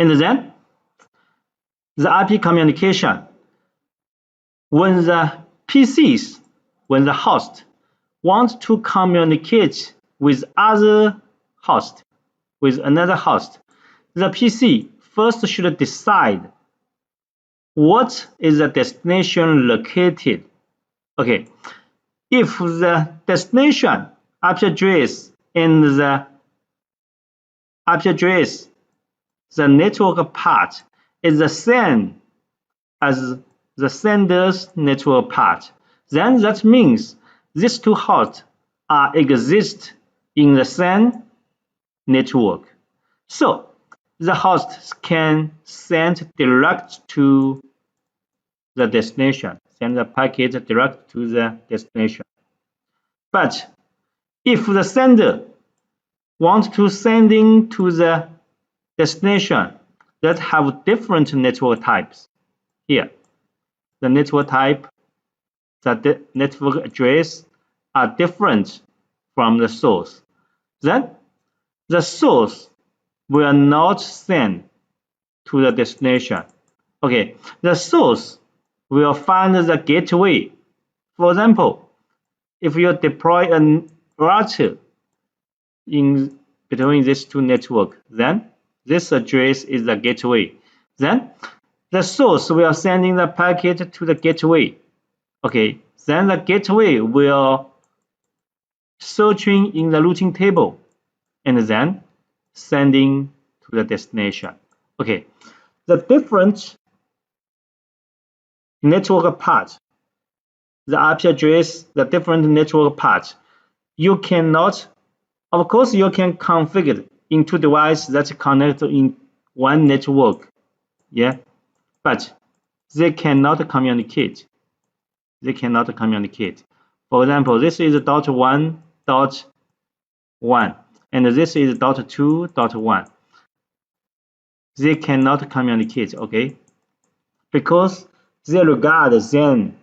And then the IP communication, when the PCs, when the host wants to communicate with other host, with another host, the PC first should decide what is the destination located. Okay, if the destination IP address and the IP address, the network part, is the same as the sender's network part, then that means these two hosts exist in the same network. So the hosts can send direct to the destination, send the packet direct to the destination. But if the sender wants to sending to the destination that have different network types, here the network type, the network address are different from the source, then the source will not send to the destination. Okay, the source will find the gateway. For example, if you deploy a router in between these two networks, then this address is the gateway. Then the source will sending the packet to the gateway. Okay, then the gateway will searching in the routing table and then sending to the destination. Okay, the different network parts, the IP address, the different network parts, you cannot, of course, you can configure into devices that connect in one network, yeah, but they cannot communicate. They cannot communicate. For example, this is .1.1 and this is .2.1. They cannot communicate, okay? Because they regard them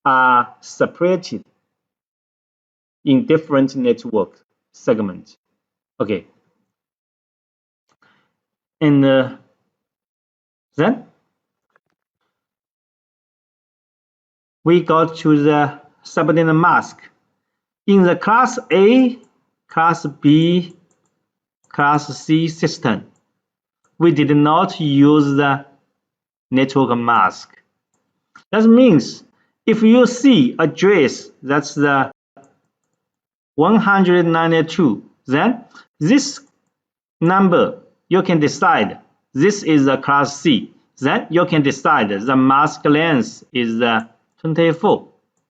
are separated in different network segments, okay? And then we go to the subnet mask. In the class A, class B, class C system, we did not use the network mask. That means if you see address that's the 192, then this number you can decide this is the class C. Then you can decide the mask length is 24.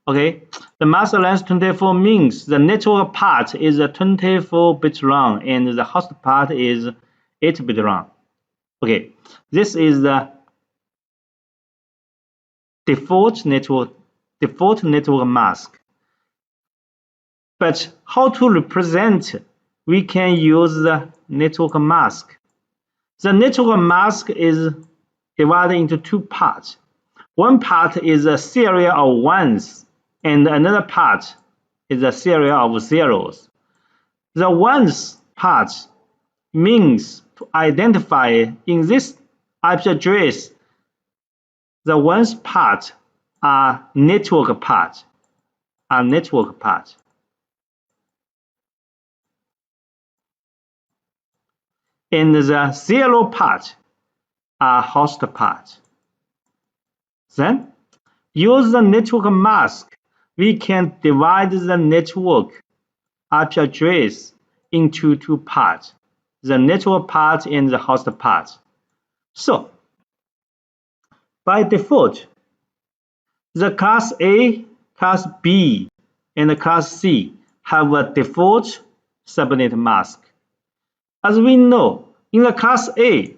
Okay, the mask length 24 means the network part is 24 bit long and the host part is 8 bit long. Okay, this is the default network mask. But how to represent? We can use the network mask. The network mask is divided into two parts. One part is a series of ones, and another part is a series of zeros. The ones part means to identify in this IP address, the ones part are network part, And the zero part are host part. Then, use the network mask. We can divide the network IP address into two parts, the network part and the host part. So, by default, the class A, class B, and the class C have a default subnet mask. As we know, in the class A,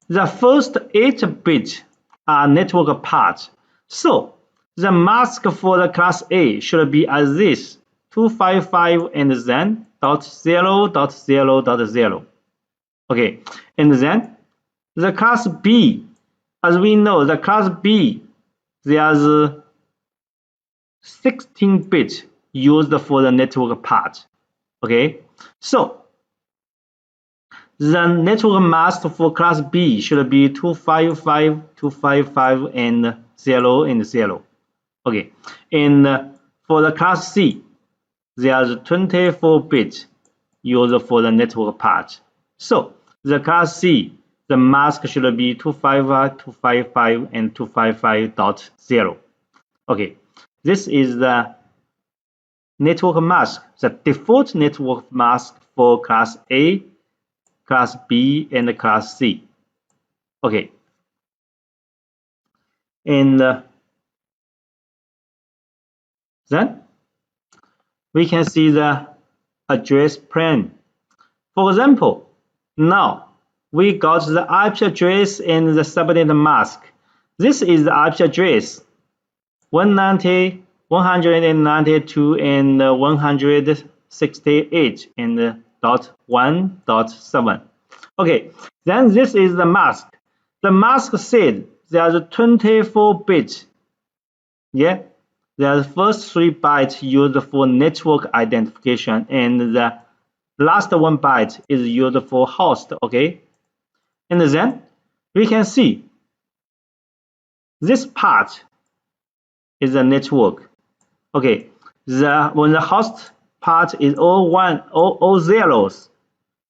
the first 8 bits are network part. So, the mask for the class A should be as this, 255 and then .0.0.0. Okay, and then the class B, as we know, the class B, there's 16 bits used for the network part. Okay, so The network mask for class B should be 255, 255, and 0 and 0. Okay, and for the class C, there's 24 bit used for the network part. So the class C, the mask should be 255, 255, and 255.0. Okay, this is the network mask, the default network mask for class A, class B, and class C. Okay, and then we can see the address plane. For example, now we got the IP address and the subnet mask. This is the IP address 190, 192, and 168 and .1.7. Okay, then this is the mask. The mask said there's 24 bits. Yeah, the first 3 bytes used for network identification, and the last 1 byte is used for host. Okay, and then we can see this part is a network. Okay, when the host part is all zeros,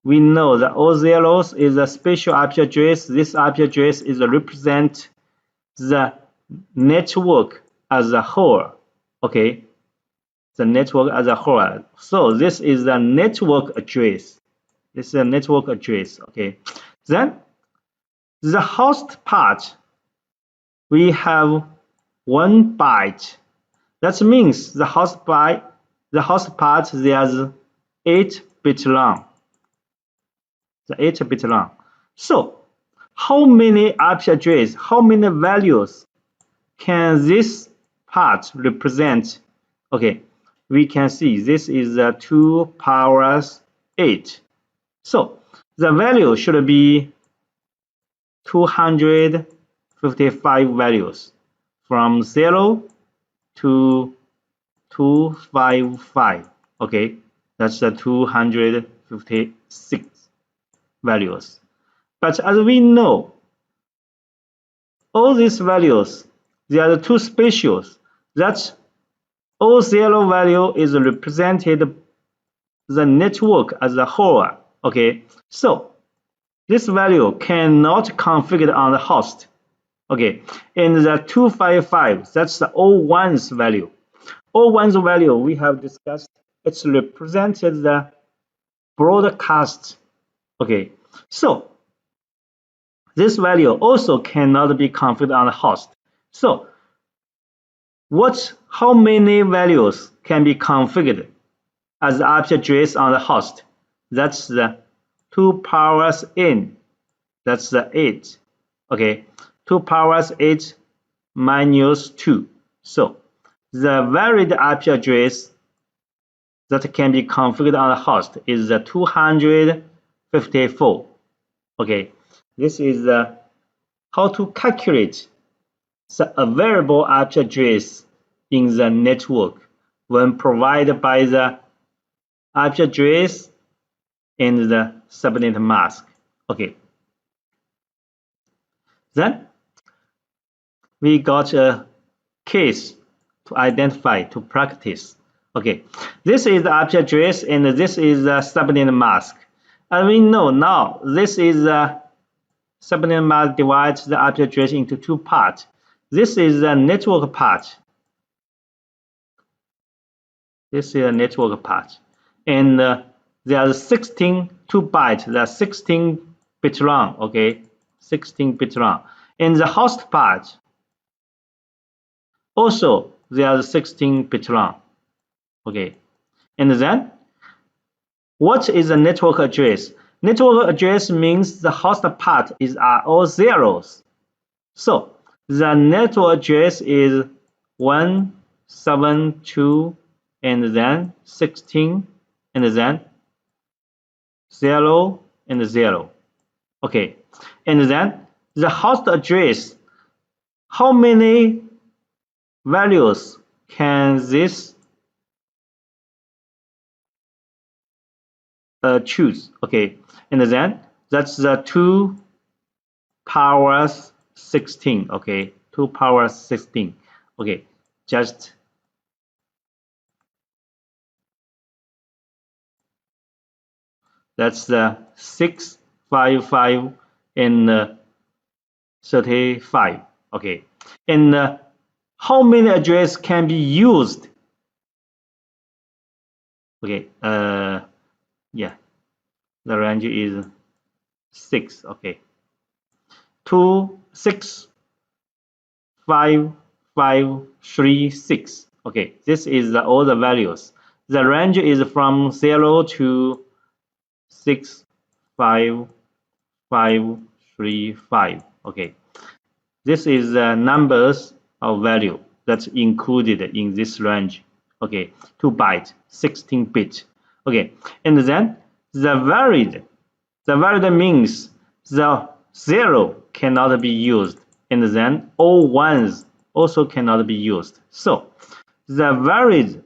we know that all zeros is a special IP address. This IP address is represent the network as a whole. Okay, the network as a whole. So this is the network address. This is a network address. Okay, then the host part, we have 1 byte. That means the host part there's 8 bit long. The 8 bit long. So how many IP address, how many values can this part represent? Okay, we can see this is 2 powers 8. So the value should be 255 values from 0 to 255. Okay, that's the 256 values. But as we know, all these values, there are 2 specials. That all 0 value is represented the network as a whole. Okay, so this value cannot configure on the host. Okay, and the 255, that's the all ones value. All ones value we have discussed, it's represented the broadcast. Okay, so this value also cannot be configured on the host. So how many values can be configured as the IP address on the host? That's the 2 powers n. That's the 8. Okay, 2 powers 8 minus 2. So the valid IP address that can be configured on the host is the 254. Okay, this is how to calculate the available IP address in the network when provided by the IP address and the subnet mask. Okay, then we got a case to identify, to practice. Okay, this is the IP address and this is the subnet mask. And we know now this is the subnet mask divides the IP address into 2 parts. This is the network part. This is a network part. And there are 16 2 bytes, there are 16 bit long. Okay, 16 bit long. And the host part, also there are 16 bit long. Okay, and then what is a network address? Network address means the host part are all zeros. So the network address is 172 and then 16 and then 0 and 0. Okay, and then the host address, how many values can this choose? Okay, and then That's the 2 power 16. Okay, 2 power 16. Okay, just that's the 655 and 35. Okay, and how many addresses can be used? Okay, yeah, the range is 6. Okay, 2 6 5 5 3 6. Okay, this is all the values. The range is from 0 to 6 5 5 3 5. Okay, this is the numbers of value that's included in this range. Okay, 2 byte, 16 bit. Okay, and then the varied means the 0 cannot be used, and then all ones also cannot be used. So the varied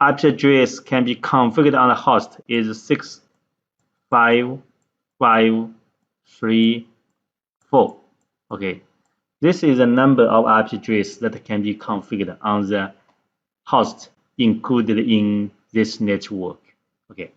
IP address can be configured on the host is 65534. Okay, this is the number of IP addresses that can be configured on the host included in this network. Okay.